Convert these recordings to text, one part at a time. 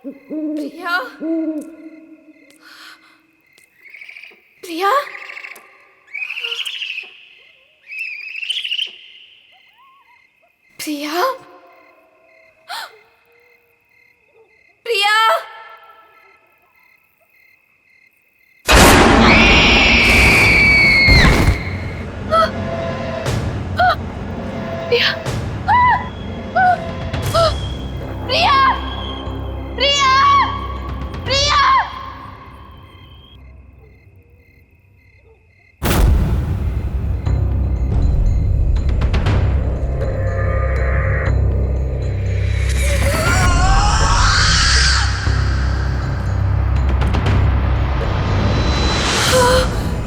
प्रिया, प्रिया, प्रिया, प्रिया, प्रिया, प्रिया, प्रिया, प्रिया।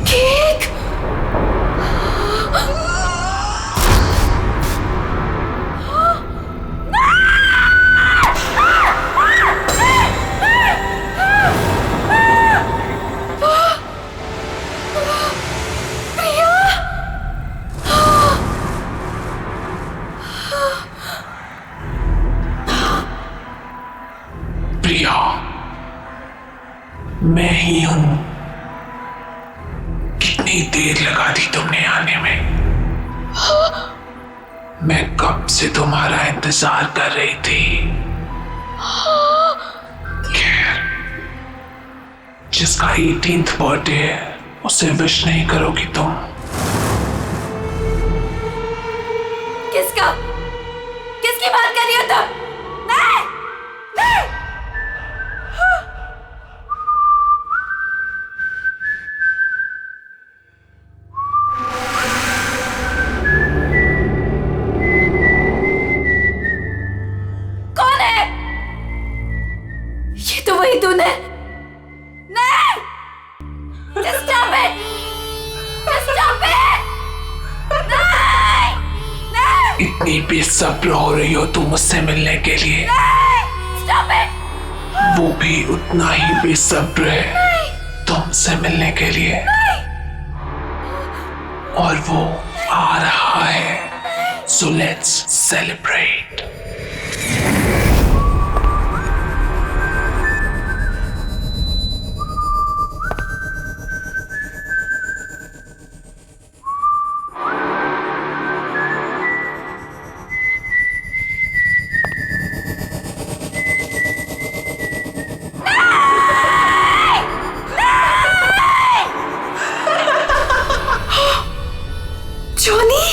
Cake. प्रिया, मैं ही हूं। कितनी देर लगा दी तुमने आने में? मैं कब से तुम्हारा इंतजार कर रही थी। खैर, जिसका 18th बर्थडे है उसे विश नहीं करोगी तुम? किसका? किसकी बात कर रही हो तुम? नहीं, नहीं। कौन है? ये तो वही तूने। नहीं! Just stop it! Just stop it! नहीं! नहीं! इतनी बेसब्र हो रही हो तुम मुझसे मिलने के लिए। नहीं! Stop it! वो भी उतना ही बेसब्र है तुमसे मिलने के लिए। और वो आ रहा है। So let's celebrate. जोनी!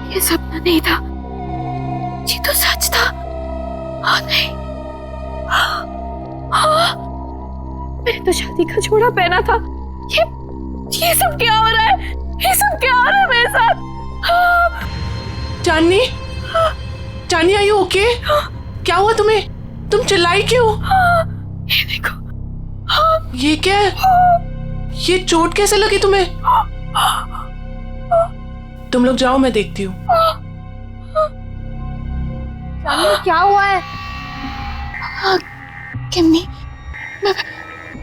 ये सपना नहीं था, ये तो सच था। हाँ नहीं, हाँ, मैंने तो शादी का जोड़ा पहना था। ये सब क्या हो रहा है? ये सब क्या हो रहा है मेरे साथ? चांदनी, चांदनी आर यू ओके? क्या हुआ तुम्हें? तुम चिल्लाई क्यों? ये देखो। ये क्या है? ये चोट कैसे लगी तुम्हें? तुम लोग जाओ, मैं देखती हूँ। क्या हुआ है? किम्मी,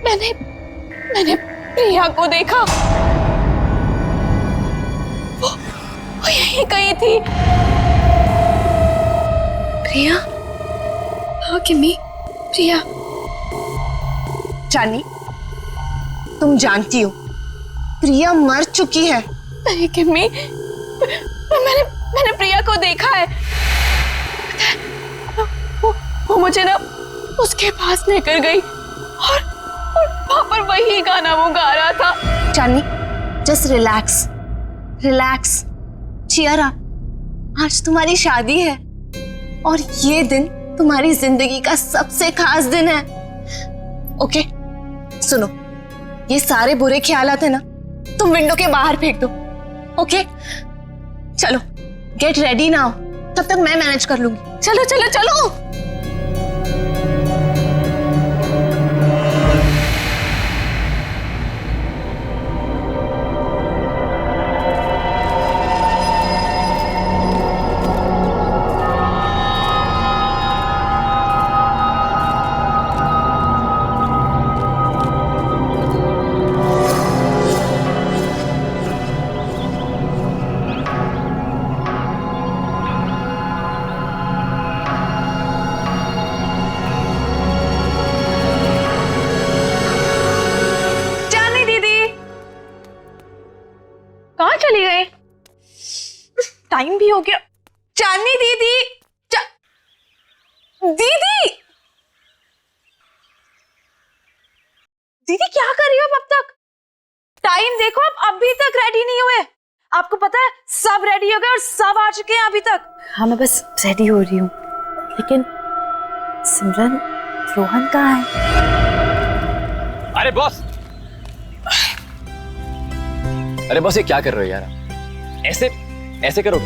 मैंने प्रिया को देखा। वो यहीं कहीं थी। प्रिया? हाँ किम्मी, प्रिया। चांदनी, तुम जानती हो प्रिया मर चुकी है। नहीं किम्मी, मैंने प्रिया को देखा है। वो मुझे ना उसके पास लेकर गई और वहां पर वही गाना वो गा रहा था। Chandni, just relax, relax, cheer up. आज तुम्हारी शादी है और ये दिन तुम्हारी जिंदगी का सबसे खास दिन है। ओके, सुनो, ये सारे बुरे ख्यालात है ना, तुम विंडो के बाहर फेंक दो। ओके, चलो गेट रेडी नाउ, तब तक मैं मैनेज कर लूंगी। चलो चलो चलो। कहाँ चली गई? टाइम भी हो गया। चांदनी दीदी, दीदी, दीदी क्या कर रही हो अब तक? टाइम देखो, अब अभी तक रेडी नहीं हुए। आपको पता है सब रेडी हो गए और सब आ चुके हैं अभी तक। हाँ, मैं बस रेडी हो रही हूँ, लेकिन सिमरन, रोहन कहाँ है? अरे बॉस, अरे बॉस, ये क्या कर रहे हो यार? ऐसे ऐसे करोगे?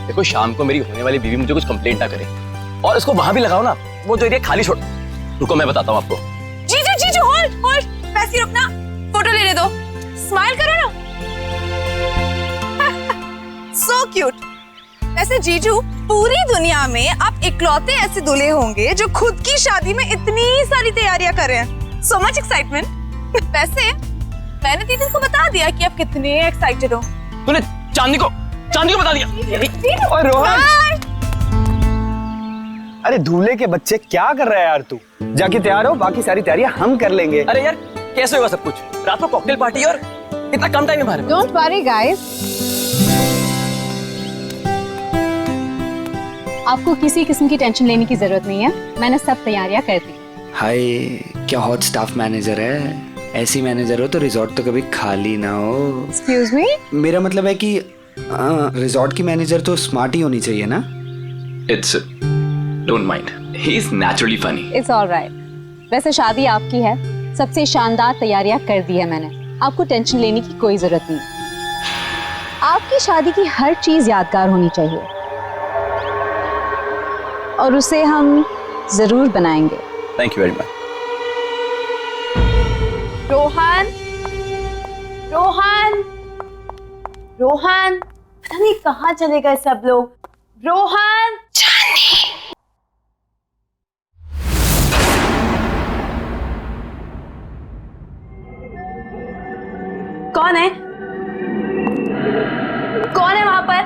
देखो, शाम को मेरी होने वाली बीवी मुझे कुछ कंप्लेंट ना करे, और इसको वहां भी लगाओ ना, वो जो एरिया खाली छोड़। रुको, मैं बताता हूँ आपको। जीजू, जीजू, होल्ड होल्ड, वैसे ही रुकना, फोटो लेने दो, स्माइल करो ना। So cute. वैसे जीजू, पूरी दुनिया में आप इकलौते ऐसे दूल्हे होंगे जो खुद की शादी में इतनी सारी तैयारियां कर रहे हैं। So much excitement. वैसे मैंने दीदी को बता दिया कि आप कितने एक्साइटेड हो। तूने चांदनी को बता दिया? और रोहन, अरे दूल्हे के बच्चे, क्या कर रहा है यार तू? जाके तैयार हो, बाकी सारी तैयारियां हम कर लेंगे। अरे यार, कैसे होगा सब कुछ? रात को कॉकटेल पार्टी और इतना कम टाइम में बाहर। डोंट वरी गाइस, आपको किसी किस्म की टेंशन लेने की जरूरत नहीं है। मैंने सब तैयारियां कर दी। हाय, क्या हॉट स्टाफ मैनेजर है। ऐसी मैनेजर हो तो रिजॉर्ट तो कभी खाली ना हो। एक्सक्यूज मी, मेरा मतलब है कि रिजॉर्ट की मैनेजर तो स्मार्ट ही होनी चाहिए ना। It's don't mind, he is naturally funny. It's alright. वैसे शादी आपकी है, सबसे शानदार तैयारियां कर दी है मैंने। आपको टेंशन लेने की कोई जरूरत नहीं। आपकी शादी की हर चीज यादगार होनी चाहिए और उसे हम जरूर बनाएंगे। Thank you very much. Rohan, Rohan, Rohan, पता नहीं कहाँ चले गए सब लोग। रोहन, कौन है? कौन है वहां पर?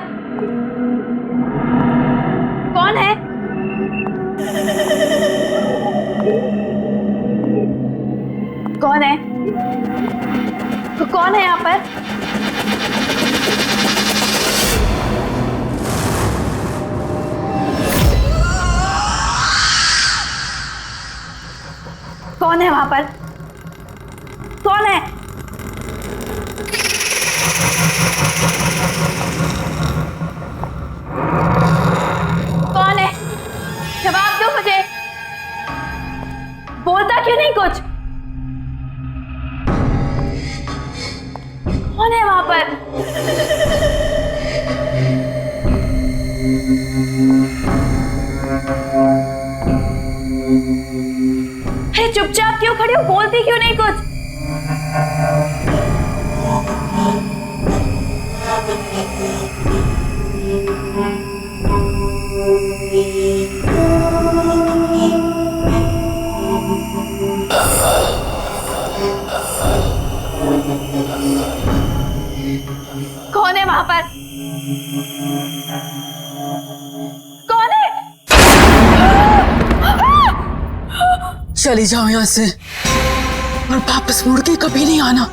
कौन है? कौन है? कौन है यहाँ पर? कौन है वहां पर? कौन है? कौन है? जवाब दो मुझे। बोलता क्यों नहीं कुछ? कौन है वहां पर? अरे चुपचाप क्यों खड़े हो? बोलती क्यों नहीं कुछ? कौन है वहां पर? कौन है? चली जाओ यहाँ से और वापस मुड़ के कभी नहीं आना।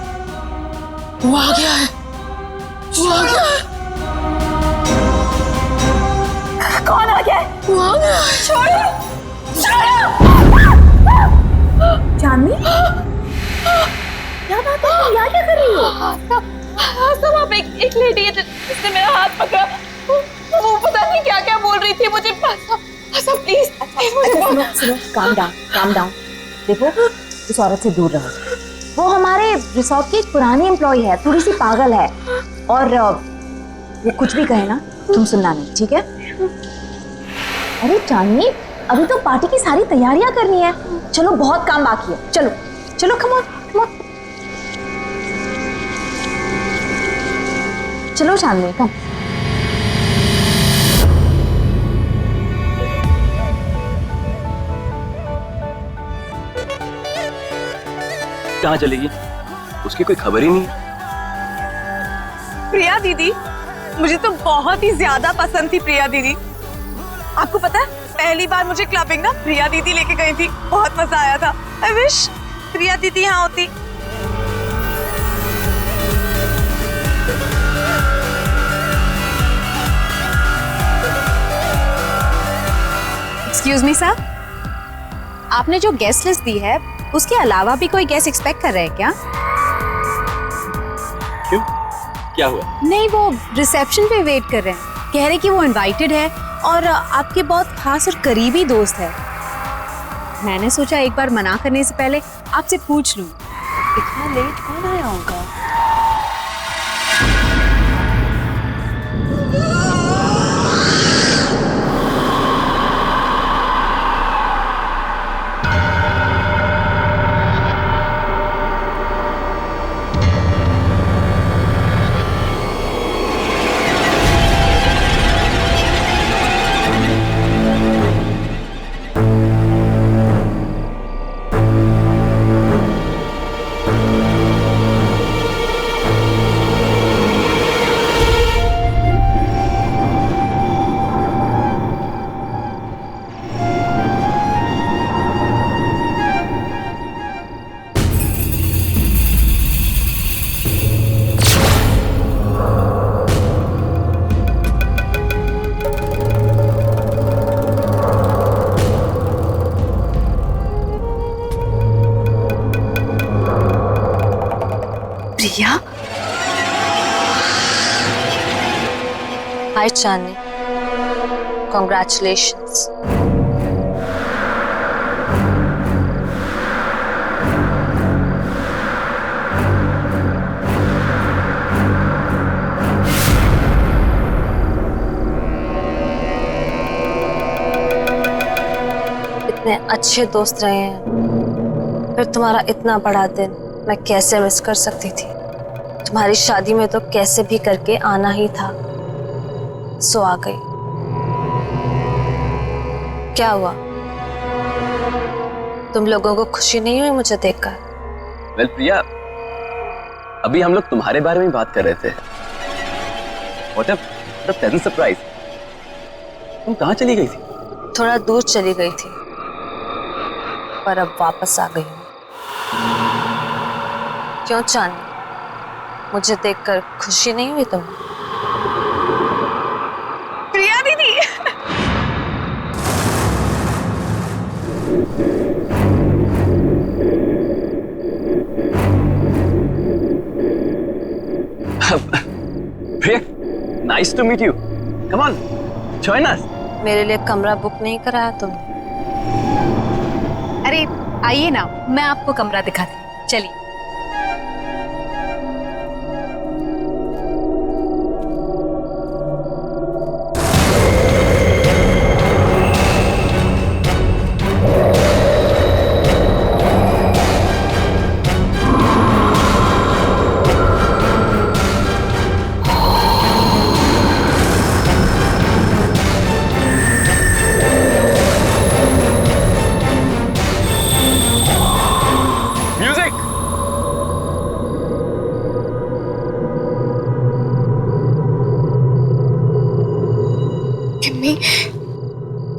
वो आ गया है, वो आ गया है, कौन आ गया है? वो आ गया है। छोड़ो, छोड़ो। चांदनी, तुम यहाँ क्या कर रही हो? सब आप एक लेडी है जिसने मेरा हाथ पकड़ा, वो पता नहीं क्या क्या बोल रही थी मुझे। सब प्लीज मुझे सुनो, काम डाउन। देखो, इस औरत से दूर रहो। वो हमारे रिसोर्ट की एक पुरानी एम्प्लॉय है, थोड़ी सी पागल है, और वो कुछ भी कहे ना तुम सुनना नहीं, ठीक है? अरे चांदनी, अभी तो पार्टी की सारी तैयारियां करनी है। चलो, बहुत काम बाकी है। चलो चलो, कम ऑन। चलो चांदनी, कम। कहाँ चलेगी? उसकी कोई खबर ही नहीं। प्रिया दीदी, मुझे तो बहुत ही ज्यादा पसंद थी प्रिया दीदी। आपको पता है, पहली बार मुझे क्लबिंग ना प्रिया दीदी लेके गई थी, बहुत मजा आया था। आई विश प्रिया दीदी यहाँ होती। एक्सक्यूज मी सर, आपने जो गेस्ट लिस्ट दी है उसके अलावा भी कोई गेस्ट एक्सपेक्ट कर रहे हैं क्या? क्यों, क्या हुआ? नहीं, वो रिसेप्शन पे वेट कर रहे हैं, कह रहे कि वो इनवाइटेड है और आपके बहुत खास और करीबी दोस्त है। मैंने सोचा एक बार मना करने से पहले आपसे पूछ लूं। इतना लेट कौन आया होगा? प्रिया, हाय चांदनी, कॉन्ग्रेचुलेशंस। इतने अच्छे दोस्त रहे हैं, फिर तुम्हारा इतना बड़ा दिन मैं कैसे मिस कर सकती थी? तुम्हारी शादी में तो कैसे भी करके आना ही था, सो आ गई। क्या हुआ, तुम लोगों को खुशी नहीं हुई मुझे देखकर? वेल प्रिया, अभी हम लोग तुम्हारे बारे में बात कर रहे थे। What a pleasant surprise। तुम कहाँ चली गई थी? थोड़ा दूर चली गई थी, पर अब वापस आ गई हूँ। क्यों चांदनी, मुझे देखकर खुशी नहीं हुई तुम्हें? प्रिया दीदी Priya, nice to meet you. Come on, join us. मेरे लिए कमरा बुक नहीं कराया तुमने? अरे आइए ना, मैं आपको कमरा दिखाती हूँ, चलिए।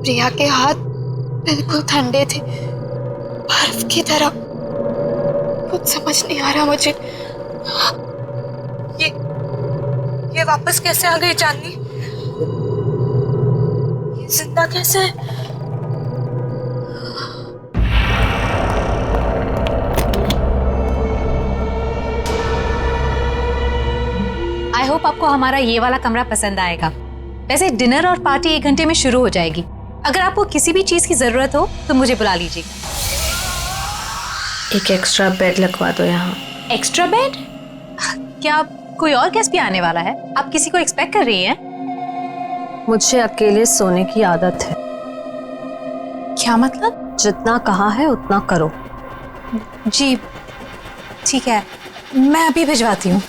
प्रिया के हाथ बिल्कुल ठंडे थे, बर्फ की तरह। कुछ समझ नहीं आ रहा मुझे। ये वापस कैसे आ गई चांदनी? ये जिंदा कैसे है? होप आपको हमारा ये वाला कमरा पसंद आएगा। वैसे डिनर और पार्टी 1 घंटे में शुरू हो जाएगी। अगर आपको किसी भी चीज की जरूरत हो तो मुझे बुला लीजिएगा। एक एक्स्ट्रा बेड लगवा दो यहाँ। Extra bed? क्या कोई और गेस्ट भी आने वाला है? आप किसी को एक्सपेक्ट कर रही हैं? मुझे अकेले सोने की आदत है। क्या मतलब? जितना कहा है उतना करो। जी ठीक है, मैं अभी भिजवाती हूँ।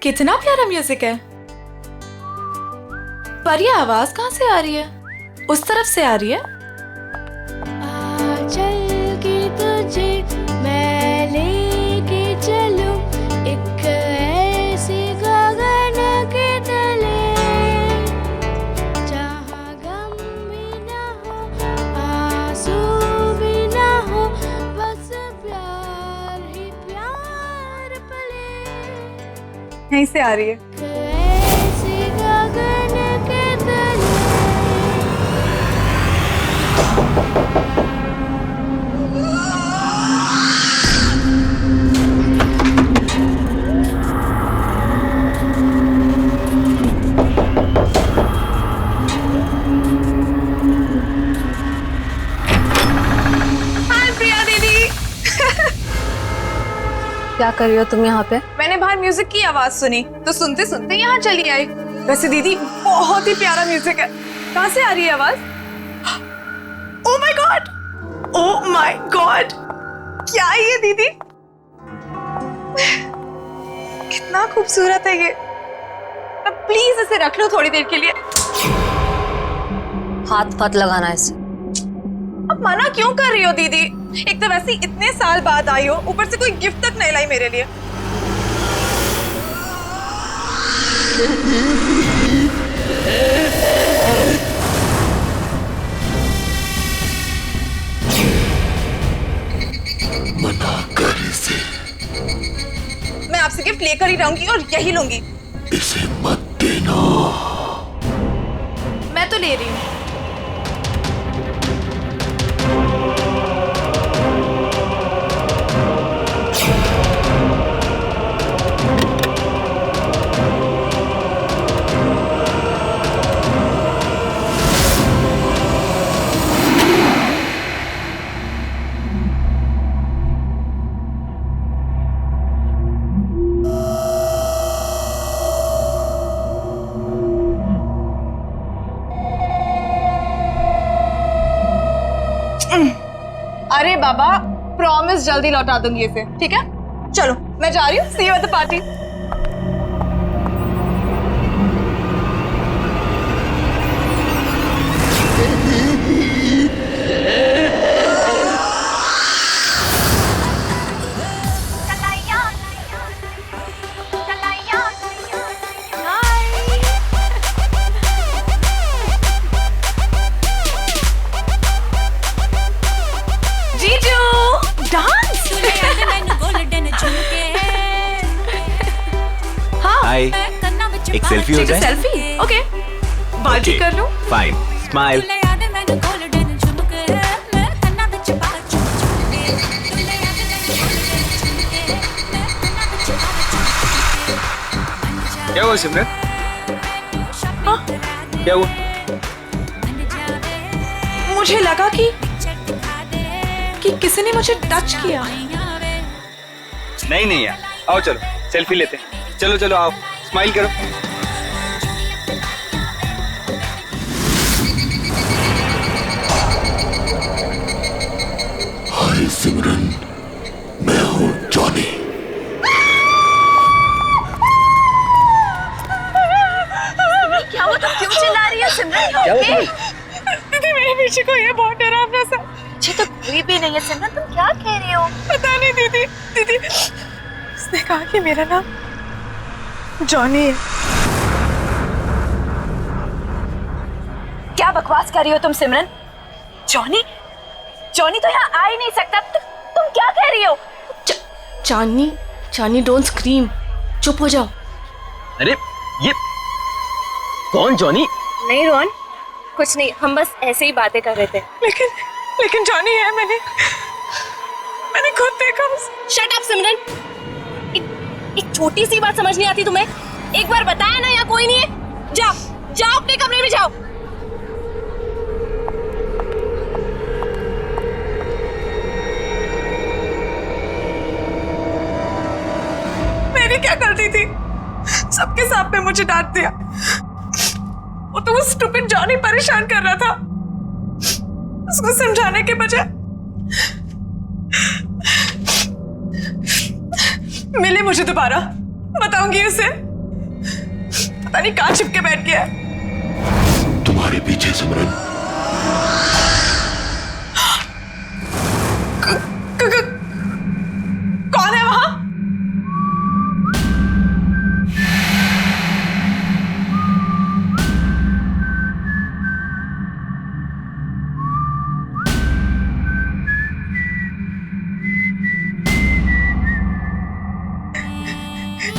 कितना प्यारा म्यूजिक है। पर ये आवाज कहाँ से आ रही है? उस तरफ से आ रही है। चल के तुझे मैं लेके चलूं एक ऐसी गगन के तले जहाँ गम भी ना हो आंसू भी ना हो बस प्यार ही प्यार पले। यहीं से आ रही है। ऐसी गगन के तले। हाय प्रिया दीदी। क्या कर रही हो तुम यहाँ पे? मैंने बाहर म्यूजिक की आवाज सुनी तो सुनते सुनते यहाँ चली आई। वैसे दीदी बहुत ही प्यारा म्यूजिक है। कहाँ से आ रही है आवाज? Oh my God, oh my God, क्या है ये दीदी? कितना खूबसूरत है ये। अब प्लीज इसे रख लो थोड़ी देर के लिए। हाथ मत लगाना ऐसे। अब मना क्यों कर रही हो दीदी? एक तो वैसे ही इतने साल बाद आई हो, ऊपर से कोई गिफ्ट तक नहीं लाई मेरे लिए। मना कर इसे, मैं आपसे गिफ्ट लेकर ही रहूंगी और यही लूंगी। इसे मत देना। मैं तो ले रही हूँ। अरे बाबा, प्रॉमिस जल्दी लौटा दूंगी इसे, ठीक है? चलो मैं जा रही हूँ। सी यू एट द पार्टी। एक सेल्फी हो जाए। सेल्फी ओके बात ही कर लूं। Fine smile. क्या हुआ सिमरन? क्या हुआ? मुझे लगा कि किसी ने मुझे टच किया। नहीं यार, आओ चलो सेल्फी लेते हैं। चलो चलो आओ, स्माइल करो। हाय सिमरन, मैं हूँ जॉनी। क्या हुआ? तुम क्यों चिल्ला रही है सिमरन? ओके दीदी मेरे पीछे कोई है, बहुत डरावना सा। मुझे तो कोई भी नहीं है सिमरन, तुम क्या कह रही हो? पता नहीं दीदी उसने कहा कि मेरा नाम जॉनी है। क्या बकवास कर रही हो तुम सिमरन? जॉनी तो यहाँ आ ही नहीं सकता। तुम क्या कह रही हो? चांदनी डोंट स्क्रीम, चुप हो जाओ। अरे ये कौन जॉनी? नहीं रोहन, कुछ नहीं, हम बस ऐसे ही बातें कर रहे थे। लेकिन जॉनी है, मैंने खुद देखा। शट अप सिमरन, एक छोटी सी बात समझ नहीं आती तुम्हें? एक बार बताया ना यहाँ कोई नहीं है। जाओ अपने कमरे में जाओ। मेरी क्या गलती थी? सबके सामने मुझे डांट दिया। वो तो वो स्टूपिड जॉनी परेशान कर रहा था। उसको समझाने के बजाय मिले मुझे दोबारा, बताऊंगी उसे। पता नहीं कहाँ छिपके बैठ गया। तुम्हारे पीछे सिमरन। कौन है वहां?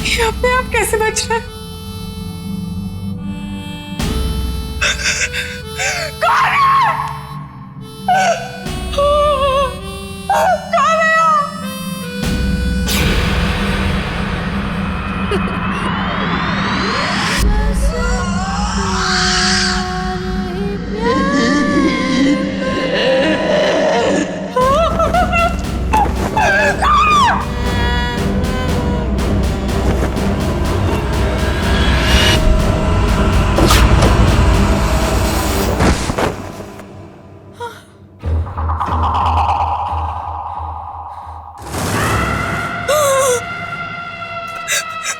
ये अपने आप कैसे बच रहा है? कौन है? कौन है?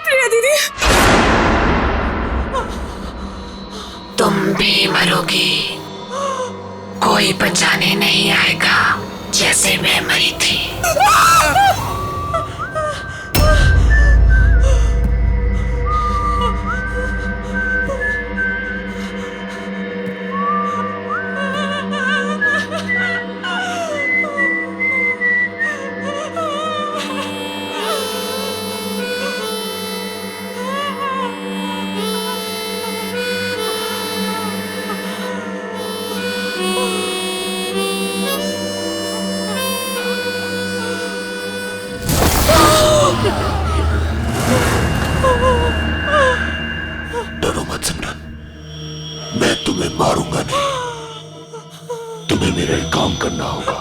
प्रिया दीदी, तुम भी मरोगी, कोई बचाने नहीं आएगा, जैसे मैं मरी थी। डरो मत सिमरन, मैं तुम्हें मारूंगा नहीं। तुम्हें मेरा एक काम करना होगा,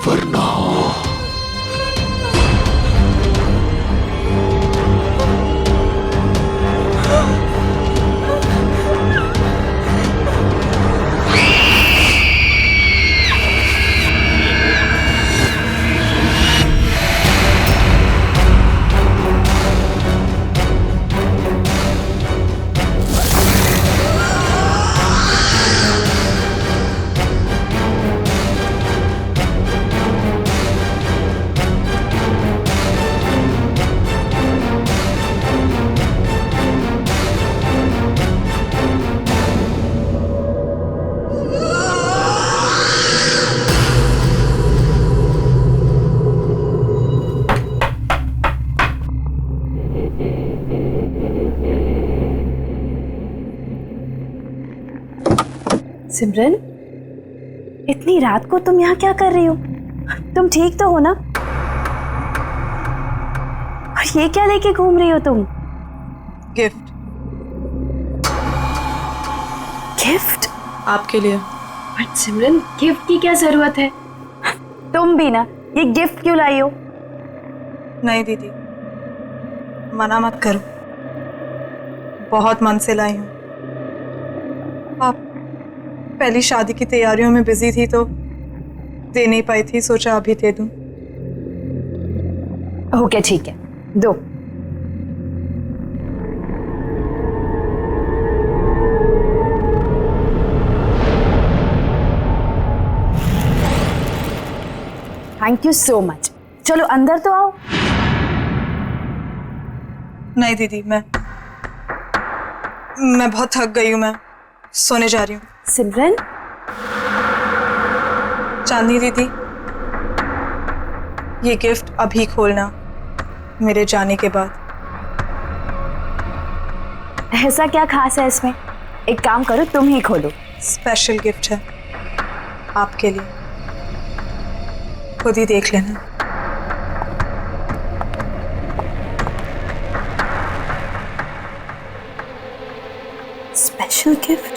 वरना सिमरन, इतनी रात को तुम यहाँ क्या कर रही हो? तुम ठीक तो हो ना? और ये क्या लेके घूम रही हो तुम? गिफ्ट। गिफ्ट? आपके लिए। बट सिमरन, गिफ्ट की क्या जरूरत है? तुम भी ना, ये गिफ्ट क्यों लाई हो? नहीं दीदी, मना मत करो, बहुत मन से लाई हूँ। आप पहली शादी की तैयारियों में बिजी थी तो दे नहीं पाई थी, सोचा अभी दे दूं। ओके ठीक है, दो। Thank you so much. चलो अंदर तो आओ। नहीं दीदी, मैं बहुत थक गई हूँ, मैं सोने जा रही हूँ। सिमरन, चांदनी दीदी, ये गिफ्ट अभी खोलना, मेरे जाने के बाद। ऐसा क्या खास है इसमें? एक काम करो, तुम ही खोलो। स्पेशल गिफ्ट है आपके लिए, खुद ही देख लेना। Special gift?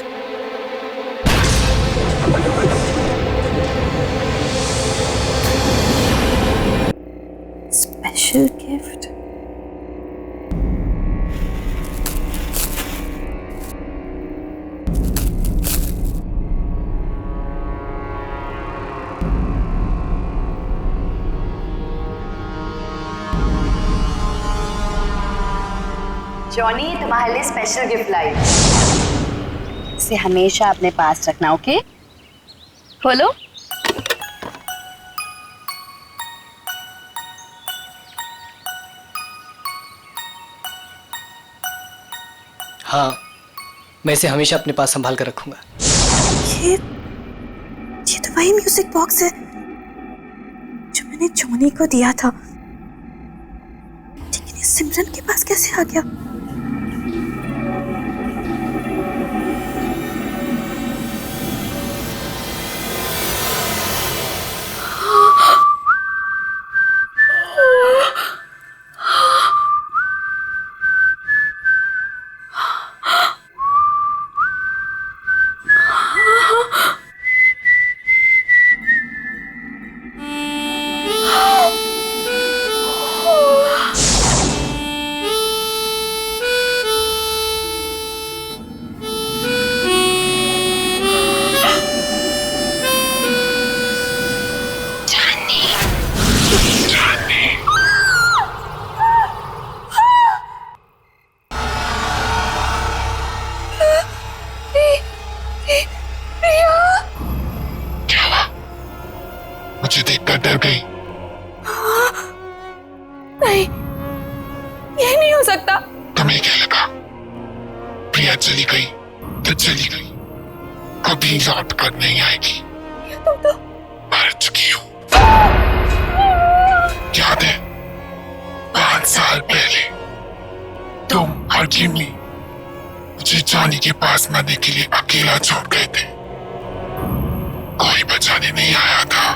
Special gift? Johnny, तुम्हारे लिए स्पेशल गिफ्ट लाई। इसे हमेशा अपने पास रखना, ओके? खोलो। हाँ, मैं इसे हमेशा अपने पास संभाल कर रखूंगा। ये तो वही म्यूजिक बॉक्स है जो मैंने जॉनी को दिया था, लेकिन ये सिमरन के पास कैसे आ गया? मुझे देखकर डर गई। नहीं, ये नहीं हो सकता। तुम्हें क्या लगा प्रिया चली गई तो चली गई, कभी लौट कर नहीं आएगी। तुम तो मर चुकी हो। याद है 5 साल पहले तुम और जिमी मुझे जॉनी के पास मरने के लिए अकेला छोड़ गए थे, कोई बचाने नहीं आया था।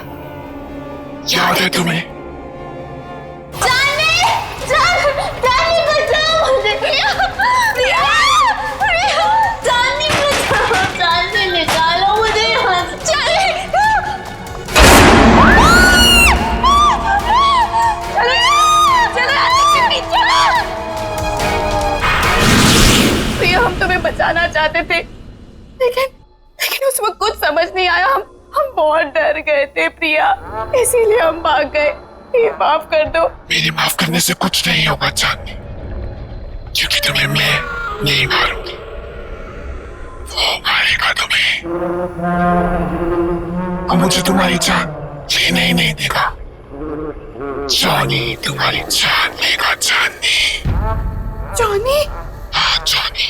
याद है तुम्हें? निकालो मुझे यहाँ से। प्रिया, हम तुम्हें बचाना चाहते थे, लेकिन उस वक्त कुछ समझ नहीं आया। हम बहुत डर गए थे प्रिया, इसीलिए हम भाग गए। ये माफ कर दो। मेरे माफ करने से कुछ नहीं होगा चांदनी, क्योंकि तुम्हें मैं नहीं मारूंगी, वो मारेगा तुम्हें। और मुझे तुम्हारी जान लेने ही नहीं देगा। जॉनी तुम्हारी जान लेगा चांदनी। जॉनी? हाँ जॉनी।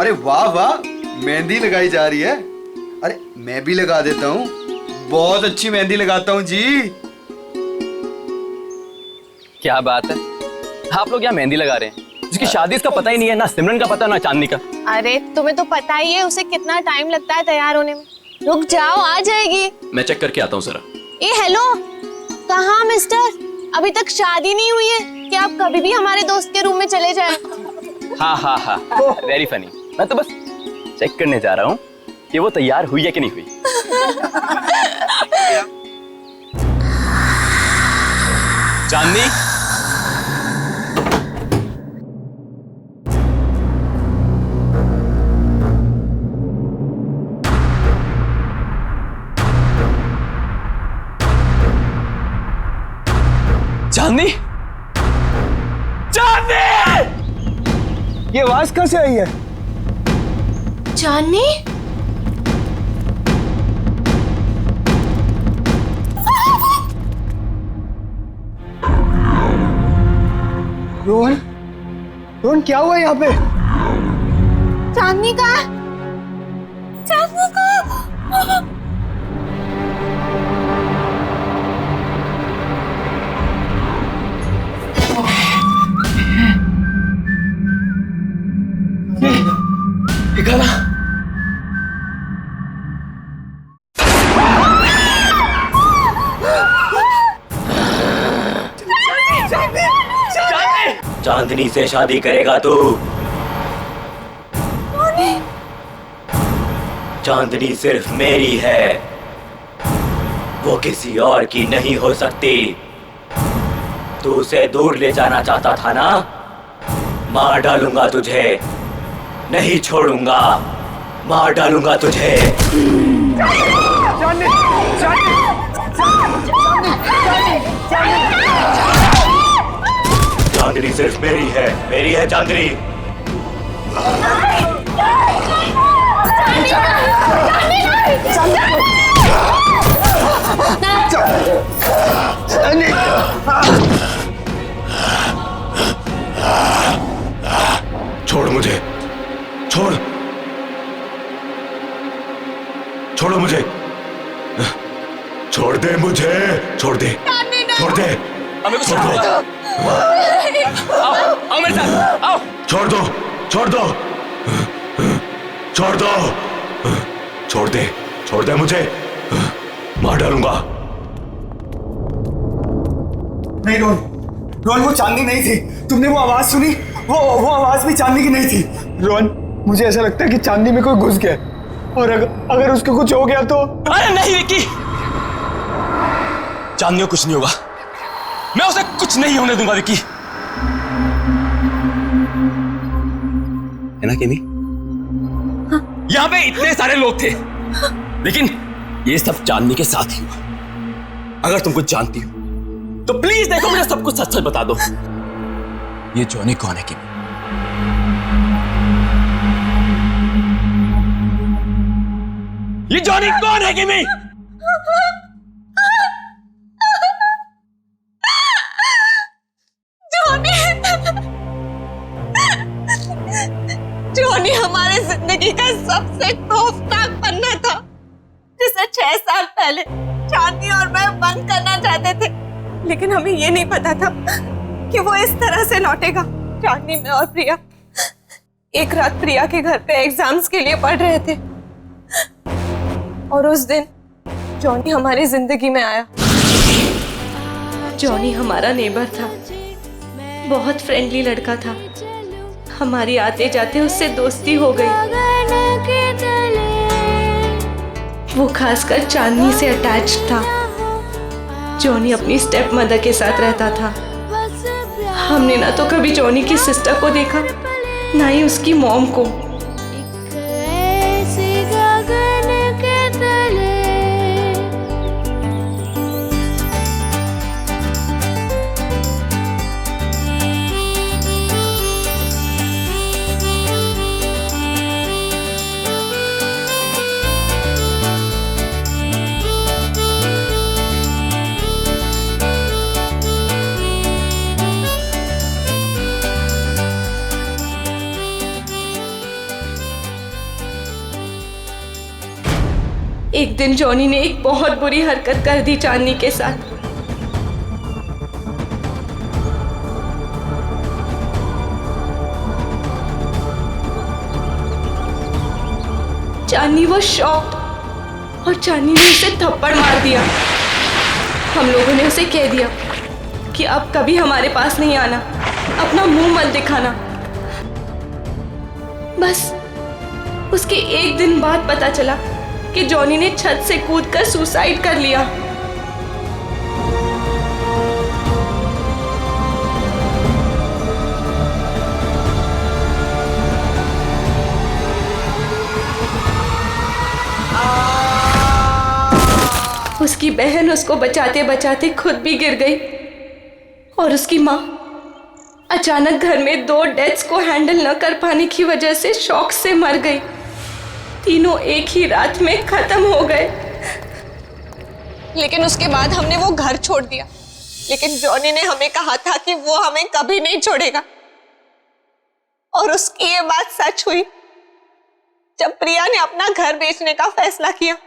अरे वाह वाह, मेहंदी लगाई जा रही है। अरे मैं भी लगा देता हूँ, बहुत अच्छी मेहंदी लगाता हूँ जी। क्या बात है, आप लोग यहाँ मेहंदी लगा रहे हैं? जिसकी शादी इसका पता ही नहीं है, ना सिमरन का पता ना चांदनी का। अरे तुम्हें तो पता ही है उसे कितना टाइम लगता है तैयार होने में। रुक जाओ, आ जाएगी। मैं चेक करके आता हूँ जरा। ए हेलो, कहाँ मिस्टर? अभी तक शादी नहीं हुई है कि आप कभी भी हमारे दोस्त के रूम में चले जाएं? हाँ, वेरी फनी। मैं तो बस चेक करने जा रहा हूँ कि वो तैयार हुई है कि नहीं हुई। चांदनी, चांदनी, चांदनी! ये आवाज कहाँ से आई है? चांदनी? रोहन, रोहन क्या हुआ यहाँ पे? चांदनी का? चांदनी का? गाना चांदनी से शादी करेगा तू? चांदनी सिर्फ मेरी है, वो किसी और की नहीं हो सकती। तू उसे दूर ले जाना चाहता था ना? मार डालूंगा तुझे, नहीं छोड़ूंगा, मार डालूंगा तुझे। चांदनी सिर्फ मेरी है चांदनी। छोड़ मुझे, छोड़ो मुझे, छोड़ दे मुझे, छोड़ दे, छोड़ दे, छोड़ दो, आओ मेरे साथ, आओ। छोड़ दो, छोड़ दो, छोड़ दो, छोड़ दे मुझे, मार डालूंगा। नहीं रोहन, वो चांदनी नहीं थी। तुमने वो आवाज सुनी? वो आवाज भी चांदनी की नहीं थी। रोहन, मुझे ऐसा लगता है कि चांदनी में कोई घुस गया, और अगर उसको कुछ हो गया तो। अरे नहीं विक्की, चांदनी को कुछ नहीं होगा, मैं उसे कुछ नहीं होने दूंगा विक्की। है ना केमी? हाँ। यहाँ पे इतने सारे लोग थे, लेकिन ये सब चांदनी के साथ ही हुआ। अगर तुम कुछ जानती हो तो प्लीज देखो, मुझे सब कुछ सच सच बता दो। ये जॉनी कौन है केमी? ये जॉनी कौन है केमी? जॉनी हमारे जिंदगी का सबसे खौफनाक पन्ना था, जिसे 6 साल पहले चांदनी और मैं बंद करना चाहते थे, लेकिन हमें ये नहीं पता था कि वो इस तरह से लौटेगा। चांदनी, मैं और प्रिया एक रात प्रिया के घर पे एग्जाम्स के लिए पढ़ रहे थे, और उस दिन जॉनी हमारी जिंदगी में आया। जॉनी हमारा नेबर था, बहुत फ्रेंडली लड़का था। हमारी आते जाते उससे दोस्ती हो गई। वो खासकर चांदनी से अटैच था। जॉनी अपनी स्टेप मदर के साथ रहता था। हमने ना तो कभी जॉनी की सिस्टर को देखा, ना ही उसकी मॉम को। एक दिन जॉनी ने एक बहुत बुरी हरकत कर दी चांदनी के साथ। चांदनी वो शॉक्ड और चांदनी ने उसे थप्पड़ मार दिया। हम लोगों ने उसे कह दिया कि अब कभी हमारे पास नहीं आना, अपना मुंह मत दिखाना। बस उसके एक दिन बाद पता चला कि जॉनी ने छत से कूदकर सुसाइड कर लिया। उसकी बहन उसको बचाते बचाते खुद भी गिर गई और उसकी माँ अचानक घर में 2 डेथ्स को हैंडल न कर पाने की वजह से शॉक से मर गई। तीनों एक ही रात में खत्म हो गए। लेकिन उसके बाद हमने वो घर छोड़ दिया, लेकिन जॉनी ने हमें कहा था कि वो हमें कभी नहीं छोड़ेगा। और उसकी ये बात सच हुई जब प्रिया ने अपना घर बेचने का फैसला किया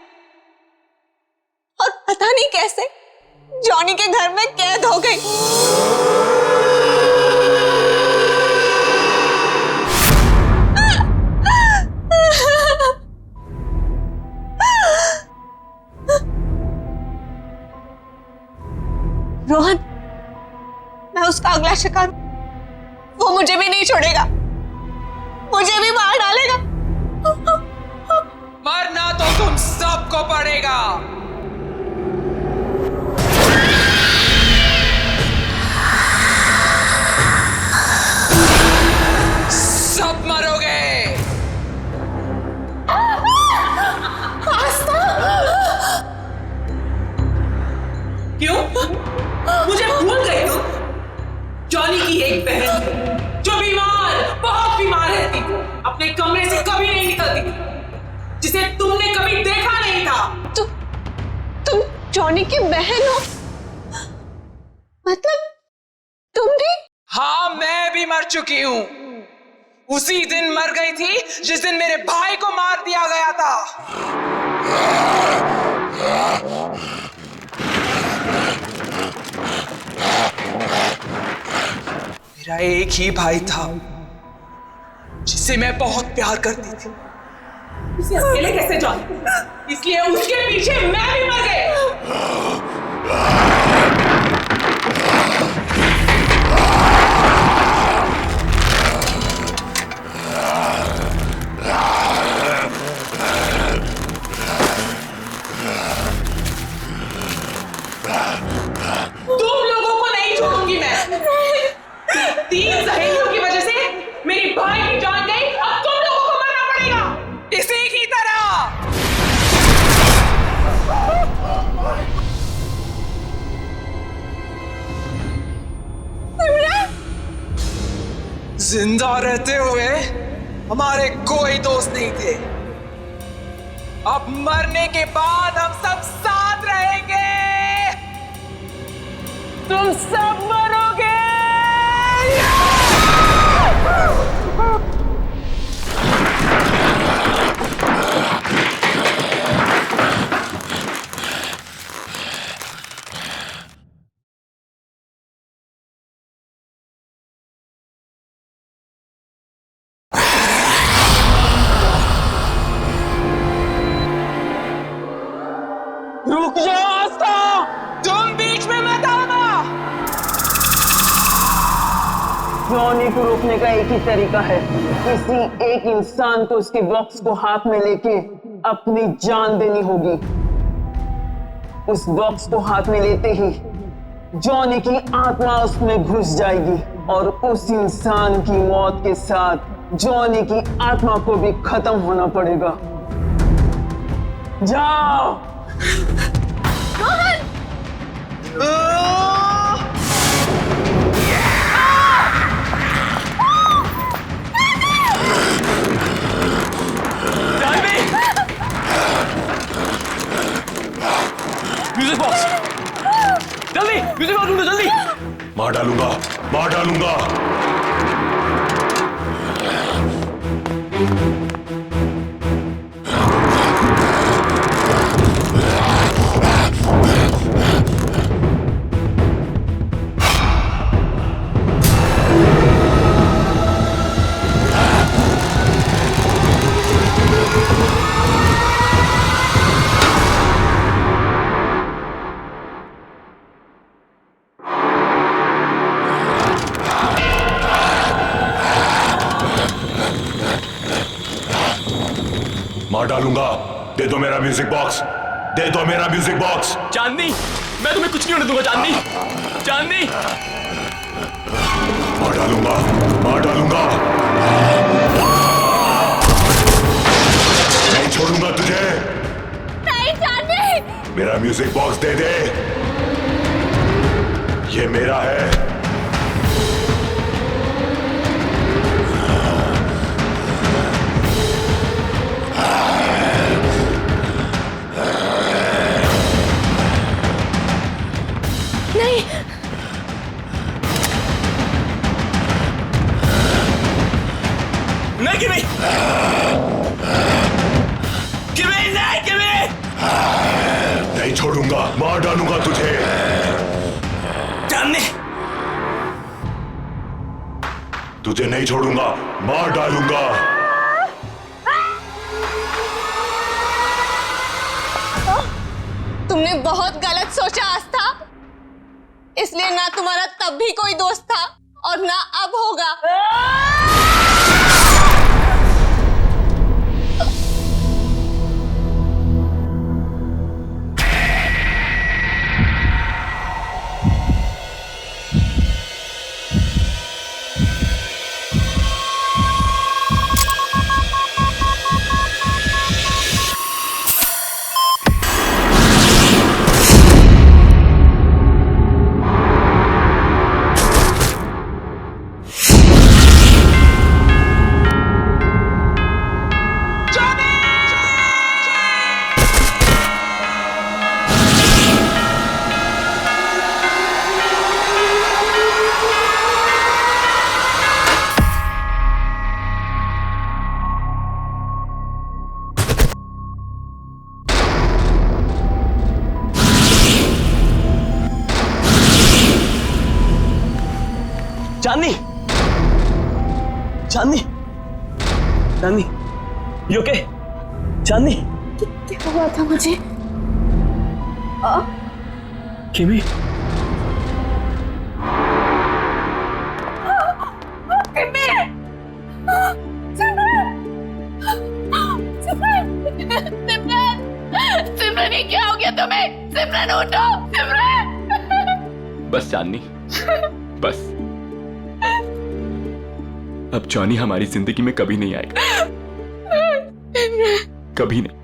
और पता नहीं कैसे जॉनी के घर में कैद हो गई। रोहन, मैं उसका अगला शिकार, वो मुझे भी नहीं छोड़ेगा, मुझे भी मार डालेगा। मरना तो तुम सबको पड़ेगा। सब मरोगे। क्यों? मुझे भूल गई तुम? जॉनी की एक बहन जो बीमार, बहुत बीमार रहती, अपने कमरे से कभी नहीं निकलती, जिसे तुमने कभी देखा नहीं था। तुम जॉनी की बहन हो? मतलब तुम भी? हाँ, मैं भी मर चुकी हूँ। उसी दिन मर गई थी जिस दिन मेरे भाई को मार दिया गया था। मेरा एक ही भाई था जिसे मैं बहुत प्यार करती थी। उसे अकेले कैसे जाऊं? इसलिए उसके पीछे मैं भी मर गई। तुम लोगों को नहीं छोड़ूंगी मैं। 3 सहेलियों की वजह से मेरी भाई की जान गई, अब तुम लोगों को मरना पड़ेगा इसी की तरह। जिंदा रहते हुए हमारे कोई दोस्त नहीं थे, अब मरने के बाद हम सब साथ रहेंगे। तुम सब मरोगे। रुक जाओ आस्था, तुम बीच में मत आना। जॉनी को रोकने का एक ही तरीका है, किसी एक इंसान को उसके बॉक्स को हाथ में लेके अपनी जान देनी होगी। उस बॉक्स को हाथ में लेते ही जॉनी की आत्मा उसमें घुस जाएगी और उस इंसान की मौत के साथ जॉनी की आत्मा को भी खत्म होना पड़ेगा। जाओ। म्यूजिक बॉक्स, जल्दी म्यूजिक बॉक्स ढूंढो जल्दी। मार डालूंगा, मार डालूंगा। मार डालूंगा। दे दो मेरा म्यूजिक बॉक्स, दे दो मेरा म्यूजिक बॉक्स। चांदनी, मैं तुम्हें कुछ नहीं होने दूंगा चांदनी। चांदनी, मार डालूंगा, मार डालूंगा, नहीं छोड़ूंगा तुझे। नहीं चांदनी। मेरा म्यूजिक बॉक्स दे दे, ये मेरा है। नहीं, नहीं किमी, किमी, नहीं किमी। नहीं छोड़ूंगा, मार डालूंगा तुझे। चांदनी, तुझे नहीं छोड़ूंगा, मार डालूंगा। तुमने बहुत गलत सोचा आस्था, इसलिए ना तुम्हारा तब भी कोई दोस्त था और ना अब होगा। चांदनी, चांदनी, चांदनी, यू ओके? चांदनी, क्या हुआ था मुझे? किमी, सिमरन, ये क्या हो गया तुम्हें? सिमरन उठो, सिमरन। बस चांदनी, बस। अब जॉनी हमारी जिंदगी में कभी नहीं आएगा, कभी नहीं।